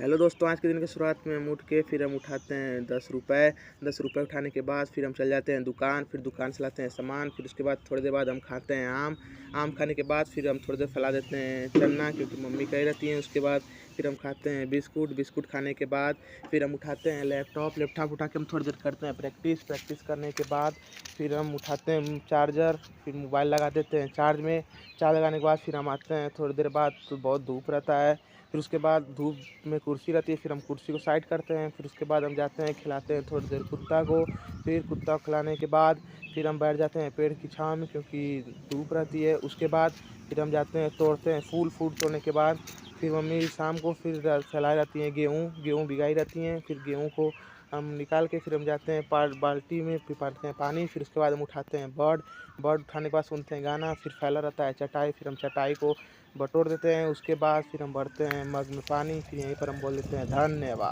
Hello दोस्तों, आज के दिन की शुरुआत में हम उठ के फिर हम उठाते हैं 10 रुपये। 10 रुपये उठाने के बाद फिर हम चल जाते हैं दुकान, फिर दुकान से लाते हैं सामान। फिर उसके बाद थोड़ी देर बाद हम खाते हैं आम। आम खाने के बाद फिर हम थोड़ी देर फैला देते हैं चना, क्योंकि मम्मी कही रहती हैं। उसके बाद फिर हम खाते हैं बिस्कुट। बिस्कुट खाने के बाद फिर हम उठाते हैं लैपटॉप। लैपटॉप उठा के हम थोड़ी देर करते हैं प्रैक्टिस। प्रैक्टिस करने के बाद फिर हम उठाते हैं चार्जर, फिर मोबाइल लगा देते हैं चार्ज में। चार्ज लगाने के बाद फिर हम आते हैं थोड़ी देर बाद, तो बहुत धूप रहता है। फिर उसके बाद धूप में कुर्सी रहती है, फिर हम कुर्सी को साइड करते हैं। फिर उसके बाद हम जाते हैं खिलाते हैं थोड़ी देर कुत्ता को। फिर कुत्ता को खिलाने के बाद फिर हम बैठ जाते हैं पेड़ की छाँव में, क्योंकि धूप रहती है। उसके बाद फिर हम जाते हैं तोड़ते हैं फूल। फूल तोड़ने के बाद फिर मम्मी शाम को फिर फैलाई रहती हैं गेहूँ भिगाई रहती हैं। फिर गेहूँ को हम निकाल के फिर हम जाते हैं बाल्टी में, फिर भरते हैं पानी। फिर उसके बाद हम उठाते हैं बर्ड। बर्ड उठाने के बाद सुनते हैं गाना। फिर फैला रहता है चटाई, फिर हम चटाई को बटोर देते हैं। उसके बाद फिर हम भरते हैं मग में पानी। फिर यहीं पर हम बोल देते हैं धन्यवाद।